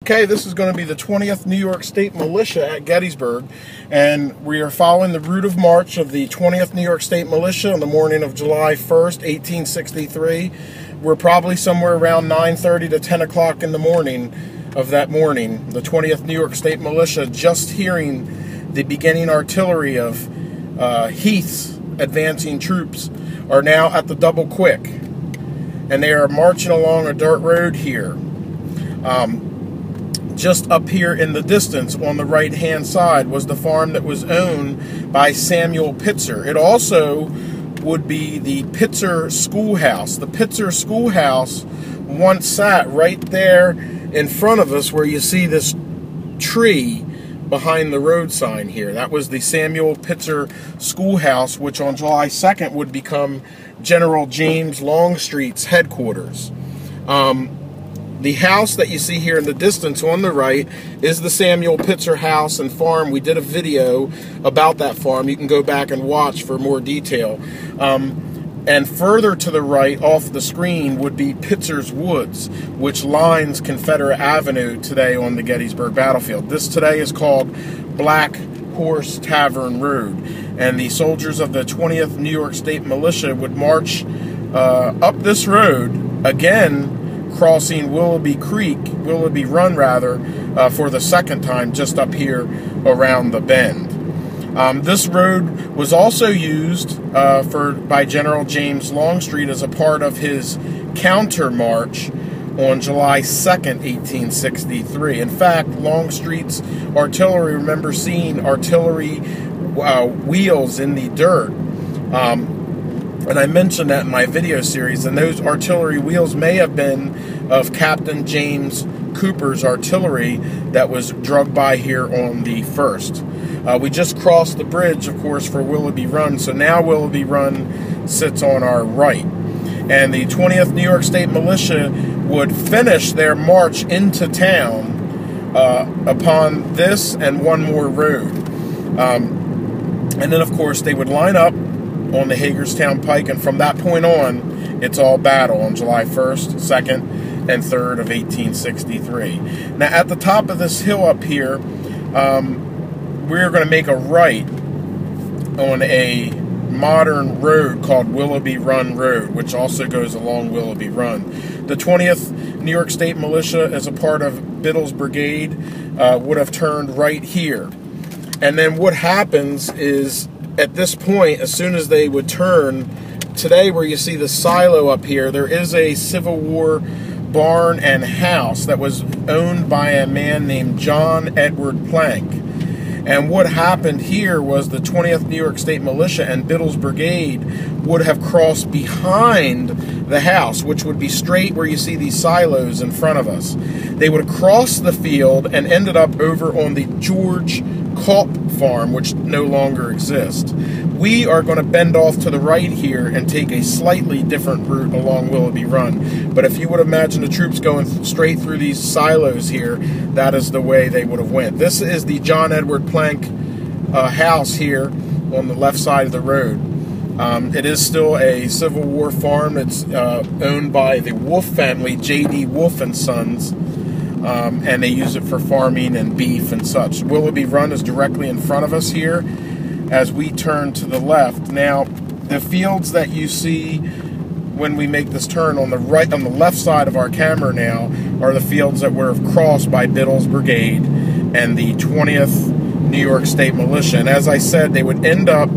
Okay, this is going to be the 20th New York State Militia at Gettysburg, and we are following the route of march of the 20th New York State Militia on the morning of July 1st, 1863. We're probably somewhere around 9:30 to 10 o'clock in the morning of that morning. The 20th New York State Militia, just hearing the beginning artillery of Heath's advancing troops, are now at the double quick, and they are marching along a dirt road here. Just up here in the distance on the right-hand side was the farm that was owned by Samuel Pitzer. It also would be the Pitzer Schoolhouse. The Pitzer Schoolhouse once sat right there in front of us where you see this tree behind the road sign here. That was the Samuel Pitzer Schoolhouse, which on July 2nd would become General James Longstreet's headquarters. The house that you see here in the distance on the right is the Samuel Pitzer house and farm. We did a video about that farm. You can go back and watch for more detail. And further to the right off the screen would be Pitzer's Woods, which lines Confederate Avenue today on the Gettysburg battlefield. This today is called Black Horse Tavern Road. And the soldiers of the 20th New York State Militia would march up this road, again crossing Willoughby Run rather, for the second time just up here around the bend. This road was also used by General James Longstreet as a part of his counter march on July 2nd, 1863. In fact, Longstreet's artillery, remember seeing artillery wheels in the dirt. And I mentioned that in my video series, and those artillery wheels may have been of Captain James Cooper's artillery that was drugged by here on the 1st. We just crossed the bridge, of course, for Willoughby Run, so now Willoughby Run sits on our right. And the 20th New York State Militia would finish their march into town upon this and one more road. And then, of course, they would line up on the Hagerstown Pike, and from that point on, it's all battle on July 1st, 2nd, and 3rd of 1863. Now, at the top of this hill up here, we're going to make a right on a modern road called Willoughby Run Road, which also goes along Willoughby Run. The 20th New York State Militia, as a part of Biddle's brigade, would have turned right here. And then what happens is, at this point, as soon as they would turn, today where you see the silo up here, there is a Civil War barn and house that was owned by a man named John Edward Plank. And what happened here was the 20th New York State Militia and Biddle's brigade would have crossed behind the house, which would be straight where you see these silos in front of us. They would have crossed the field and ended up over on the George Culp farm, which no longer exists. We are going to bend off to the right here and take a slightly different route along Willoughby Run. But if you would imagine the troops going straight through these silos here, that is the way they would have went. This is the John Edward Plank house here on the left side of the road. It is still a Civil War farm. It's owned by the Wolf family, J.D. Wolf and Sons. And they use it for farming and beef and such. Willoughby Run is directly in front of us here as we turn to the left. Now, the fields that you see when we make this turn on the right, on the left side of our camera now, are the fields that were crossed by Biddle's brigade and the 20th New York State Militia. And as I said, they would end up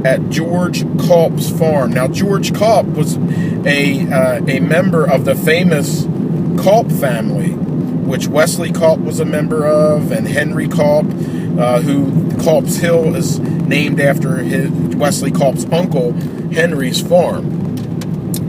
at George Culp's farm. Now, George Culp was a member of the famous Culp family, which Wesley Culp was a member of, and Henry Culp, who Culp's Hill is named after Wesley Culp's uncle, Henry's farm.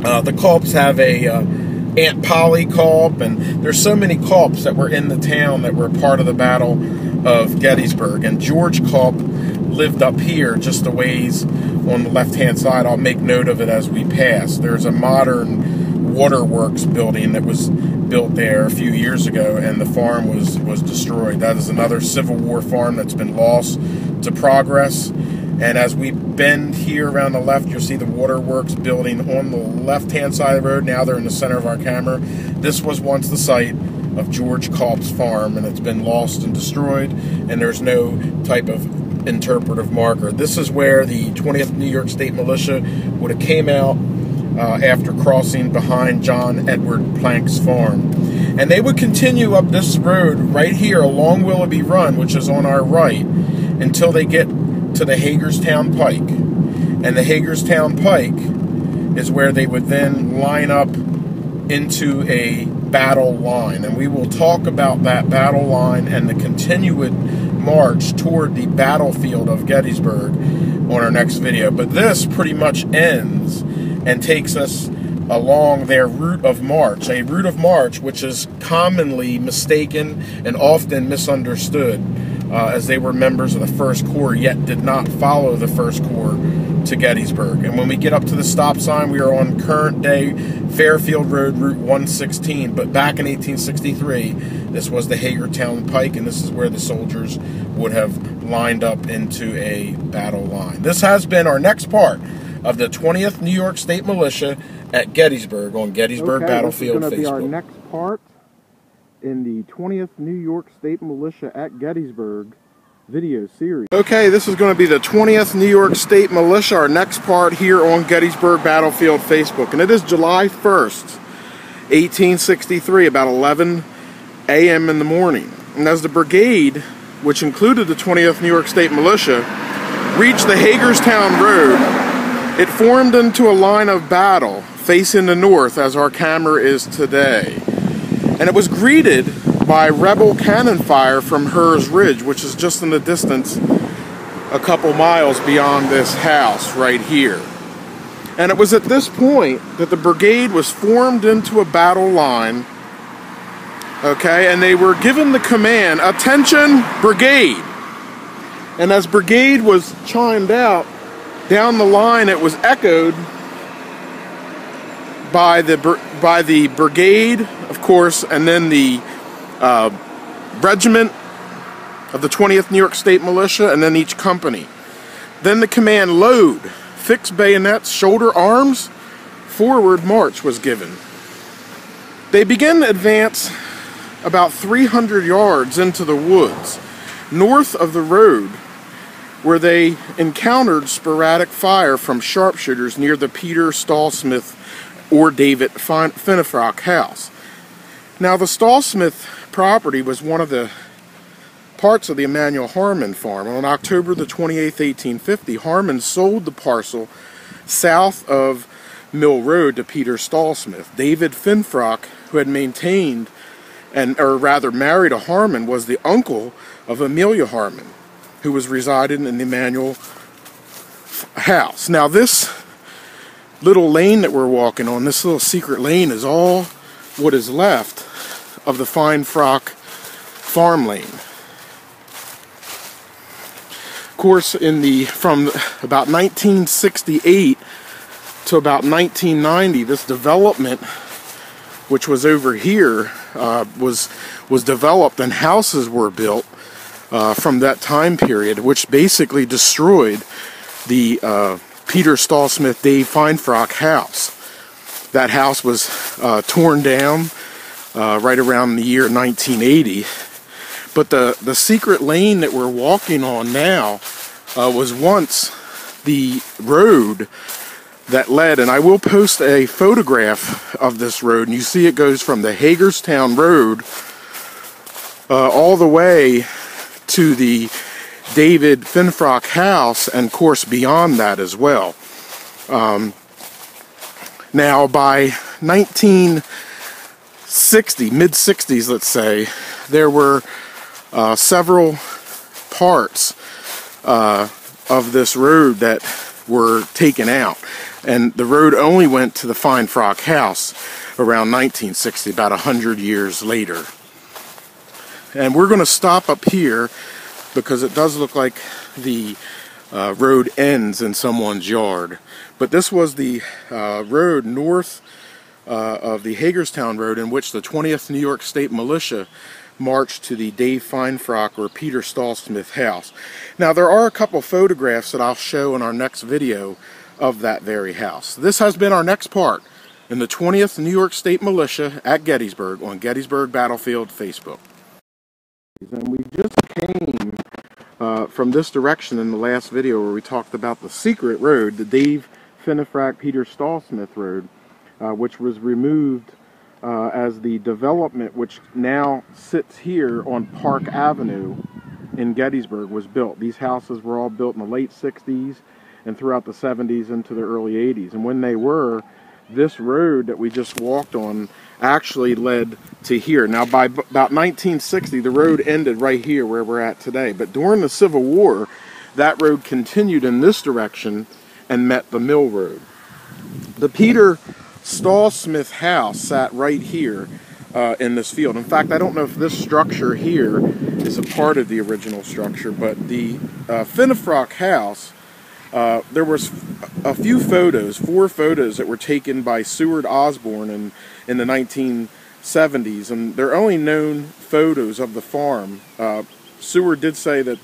The Culps have a Aunt Polly Culp, and there's so many Culps that were in the town that were part of the Battle of Gettysburg. And George Culp lived up here just a ways on the left-hand side. I'll make note of it as we pass. There's a modern waterworks building that was built there a few years ago, and the farm was destroyed. That is another Civil War farm that's been lost to progress. And as we bend here around the left, you'll see the waterworks building on the left-hand side of the road. Now they're in the center of our camera. This was once the site of George Culp's farm, and it's been lost and destroyed, and there's no type of interpretive marker. This is where the 20th New York State Militia would have came out after crossing behind John Edward Plank's farm. And they would continue up this road right here along Willoughby Run, which is on our right, until they get to the Hagerstown Pike. And the Hagerstown Pike is where they would then line up into a battle line. And we will talk about that battle line and the continued march toward the battlefield of Gettysburg on our next video. But this pretty much ends and takes us along their route of march, a route of march which is commonly mistaken and often misunderstood, as they were members of the First Corps, yet did not follow the First Corps to Gettysburg. And when we get up to the stop sign, we are on current day Fairfield Road, Route 116. But back in 1863, this was the Hagerstown Pike, and this is where the soldiers would have lined up into a battle line. This has been our next part of the 20th New York State Militia at Gettysburg on Gettysburg Battlefield Facebook. This is going to be our next part in the 20th New York State Militia at Gettysburg video series. Okay, this is going to be the 20th New York State Militia, our next part here on Gettysburg Battlefield Facebook. And it is July 1st, 1863, about 11 a.m. in the morning. And as the brigade, which included the 20th New York State Militia, reached the Hagerstown Road, it formed into a line of battle facing the north, as our camera is today. And it was greeted by rebel cannon fire from Hers Ridge, which is just in the distance a couple miles beyond this house right here. And it was at this point that the brigade was formed into a battle line, okay, and they were given the command, "Attention, brigade!" And as brigade was chimed out, down the line it was echoed by the brigade, of course, and then the regiment of the 20th New York State Militia, and then each company. Then the command, "Load, fix bayonets, shoulder arms, forward march," was given. They began to advance about 300 yards into the woods, north of the road, where they encountered sporadic fire from sharpshooters near the Peter Stallsmith or David Finnefrock house. Now, the Stallsmith property was one of the parts of the Emanuel Harmon farm. On October the 28th, 1850, Harmon sold the parcel south of Mill Road to Peter Stallsmith. David Finnefrock, who had maintained, or rather married a Harmon, was the uncle of Amelia Harmon, who was residing in the Emanuel house. Now, this little lane that we're walking on, this little secret lane, is all what is left of the Finnefrock farm lane. Of course, from about 1968 to about 1990, this development, which was over here, was developed, and houses were built from that time period, which basically destroyed the Peter Stallsmith, Dave Finnefrock house. That house was torn down right around the year 1980. But the secret lane that we're walking on now was once the road that led, and I will post a photograph of this road, and you see it goes from the Hagerstown Road all the way to the David Finnefrock house, and of course beyond that as well. Now, by 1960, mid-60s, let's say, there were several parts of this road that were taken out, and the road only went to the Finnefrock house around 1960, about 100 years later. And we're going to stop up here because it does look like the road ends in someone's yard. But this was the road north of the Hagerstown Road, in which the 20th New York State Militia marched to the Dave Finnefrock or Peter Stallsmith house. Now, there are a couple photographs that I'll show in our next video of that very house. This has been our next part in the 20th New York State Militia at Gettysburg on Gettysburg Battlefield Facebook. And we just came from this direction in the last video where we talked about the secret road, the Dave Finnefrack Peter Stallsmith Road, which was removed as the development which now sits here on Park Avenue in Gettysburg was built. These houses were all built in the late 60s and throughout the 70s into the early 80s. And when they were, this road that we just walked on actually led to here. Now by about 1960, the road ended right here where we're at today. But during the Civil War, that road continued in this direction and met the Mill Road. The Peter Stallsmith house sat right here in this field. In fact, I don't know if this structure here is a part of the original structure, but the Finnefrack house, there was a few photos, 4 photos that were taken by Seward Osborne in the 1970s, and they're only known photos of the farm. Seward did say that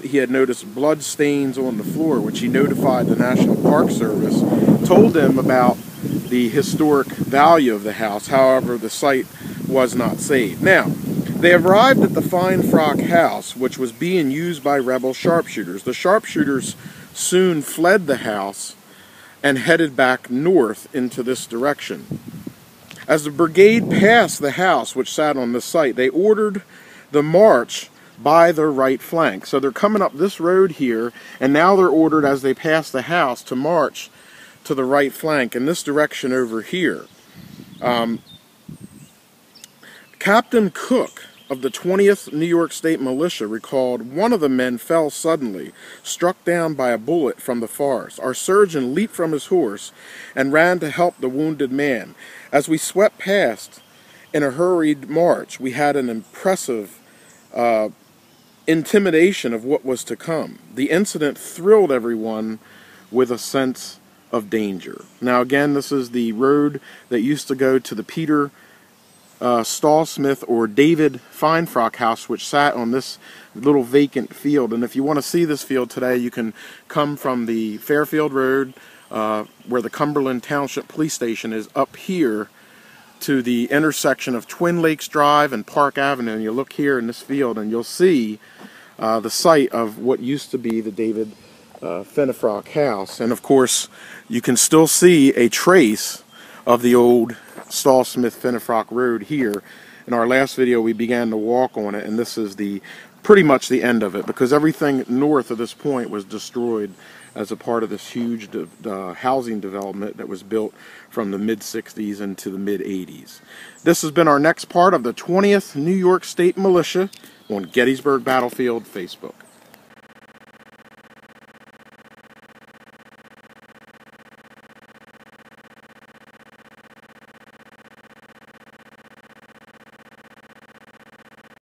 he had noticed blood stains on the floor, which he notified the National Park Service, told them about the historic value of the house. However, the site was not saved. Now, they arrived at the Finnefrack house, which was being used by rebel sharpshooters. The sharpshooters soon fled the house and headed back north into this direction. As the brigade passed the house, which sat on this site, they ordered the march by their right flank. So they're coming up this road here, and now they're ordered as they pass the house to march to the right flank in this direction over here. Captain Cook of the 20th New York State Militia recalled, "One of the men fell suddenly, struck down by a bullet from the forest. Our surgeon leaped from his horse and ran to help the wounded man. As we swept past in a hurried march, we had an impressive intimidation of what was to come. The incident thrilled everyone with a sense of danger." Now again, this is the road that used to go to the Peter Stallsmith or David Finnefrack house, which sat on this little vacant field. And if you want to see this field today, you can come from the Fairfield Road, where the Cumberland Township Police Station is, up here to the intersection of Twin Lakes Drive and Park Avenue, and you look here in this field and you'll see the site of what used to be the David Finnefrack house. And of course, you can still see a trace of the old Stallsmith Finnefrack Road here. In our last video, we began to walk on it, and this is pretty much the end of it, because everything north of this point was destroyed as a part of this huge housing development that was built from the mid-60s into the mid-80s. This has been our next part of the 20th New York State Militia on Gettysburg Battlefield Facebook.